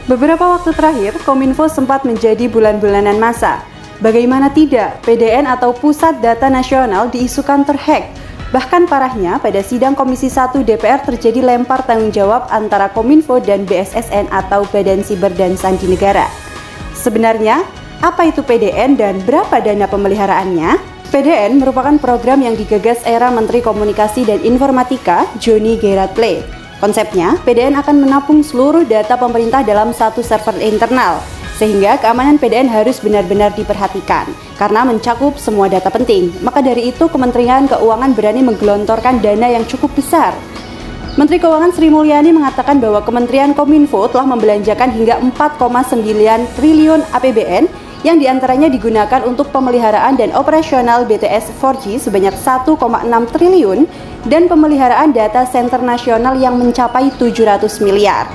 Beberapa waktu terakhir, Kominfo sempat menjadi bulan-bulanan masa. Bagaimana tidak, PDN atau Pusat Data Nasional diisukan terhack. Bahkan parahnya, pada sidang Komisi 1 DPR terjadi lempar tanggung jawab antara Kominfo dan BSSN atau Badan Siber dan Sandi Negara. Sebenarnya, apa itu PDN dan berapa dana pemeliharaannya? PDN merupakan program yang digagas era Menteri Komunikasi dan Informatika, Johnny G. Ratle. Konsepnya, PDN akan menampung seluruh data pemerintah dalam satu server internal, sehingga keamanan PDN harus benar-benar diperhatikan, karena mencakup semua data penting. Maka dari itu, Kementerian Keuangan berani menggelontorkan dana yang cukup besar. Menteri Keuangan Sri Mulyani mengatakan bahwa Kementerian Kominfo telah membelanjakan hingga 4,9 triliun APBN, yang diantaranya digunakan untuk pemeliharaan dan operasional BTS 4G sebanyak 1,6 triliun dan pemeliharaan data center nasional yang mencapai 700 miliar.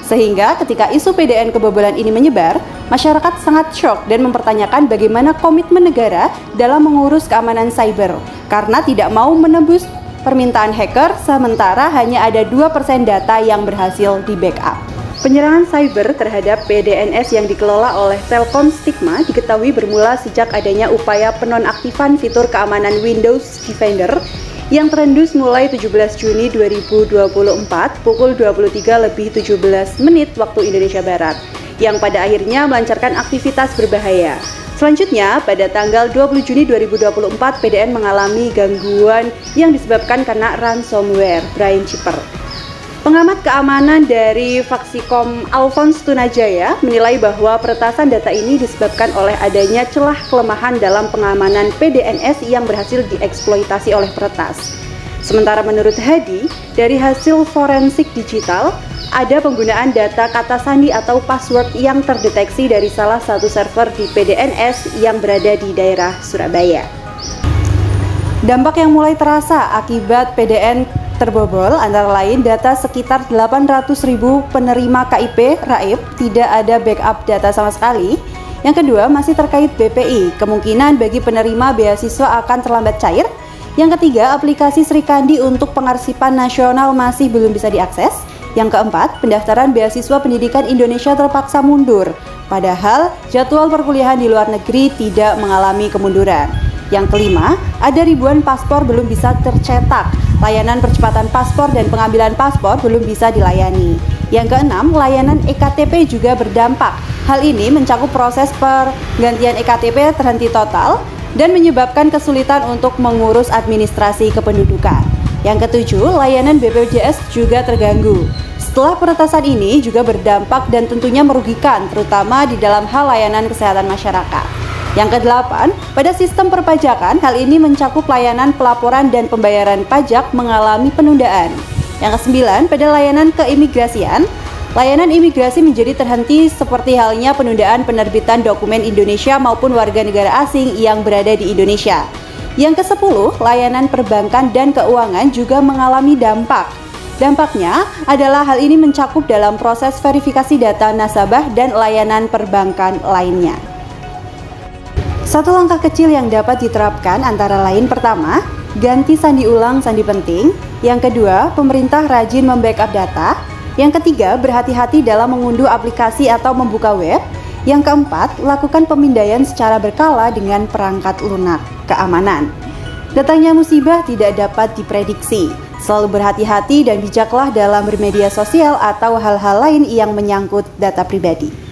Sehingga ketika isu PDN kebobolan ini menyebar, masyarakat sangat syok dan mempertanyakan bagaimana komitmen negara dalam mengurus keamanan cyber karena tidak mau menembus permintaan hacker, sementara hanya ada 2% data yang berhasil di backup. Penyerangan cyber terhadap PDNS yang dikelola oleh Telkom Stigma diketahui bermula sejak adanya upaya penonaktifan fitur keamanan Windows Defender yang terendus mulai 17 Juni 2024 pukul 23:17 waktu Indonesia Barat, yang pada akhirnya melancarkan aktivitas berbahaya. Selanjutnya, pada tanggal 20 Juni 2024, PDN mengalami gangguan yang disebabkan karena ransomware Brain Chipper. Pengamat keamanan dari Vaxikom Alphonse Tunajaya menilai bahwa peretasan data ini disebabkan oleh adanya celah kelemahan dalam pengamanan PDNS yang berhasil dieksploitasi oleh peretas. Sementara menurut Hadi, dari hasil forensik digital, ada penggunaan data kata sandi atau password yang terdeteksi dari salah satu server di PDNS yang berada di daerah Surabaya. Dampak yang mulai terasa akibat PDN terbobol antara lain data sekitar 800.000 penerima KIP RAIP tidak ada backup data sama sekali. Yang kedua masih terkait BPI, kemungkinan bagi penerima beasiswa akan terlambat cair. Yang ketiga, aplikasi Srikandi untuk pengarsipan nasional masih belum bisa diakses. Yang keempat, pendaftaran beasiswa pendidikan Indonesia terpaksa mundur, padahal jadwal perkuliahan di luar negeri tidak mengalami kemunduran. Yang kelima, ada ribuan paspor belum bisa tercetak. Layanan percepatan paspor dan pengambilan paspor belum bisa dilayani. Yang keenam, layanan EKTP juga berdampak. Hal ini mencakup proses pergantian EKTP terhenti total dan menyebabkan kesulitan untuk mengurus administrasi kependudukan. Yang ketujuh, layanan BPJS juga terganggu. Setelah peretasan ini juga berdampak dan tentunya merugikan, terutama di dalam hal layanan kesehatan masyarakat. Yang kedelapan, pada sistem perpajakan, hal ini mencakup layanan pelaporan dan pembayaran pajak mengalami penundaan. Yang kesembilan, pada layanan keimigrasian, layanan imigrasi menjadi terhenti seperti halnya penundaan penerbitan dokumen Indonesia maupun warga negara asing yang berada di Indonesia. Yang ke-10, layanan perbankan dan keuangan juga mengalami dampak. Dampaknya adalah hal ini mencakup dalam proses verifikasi data nasabah dan layanan perbankan lainnya. Satu langkah kecil yang dapat diterapkan antara lain pertama, ganti sandi ulang sandi penting. Yang kedua, pemerintah rajin membackup data. Yang ketiga, berhati-hati dalam mengunduh aplikasi atau membuka web. Yang keempat, lakukan pemindaian secara berkala dengan perangkat lunak keamanan. Datangnya musibah tidak dapat diprediksi. Selalu berhati-hati dan bijaklah dalam bermedia sosial atau hal-hal lain yang menyangkut data pribadi.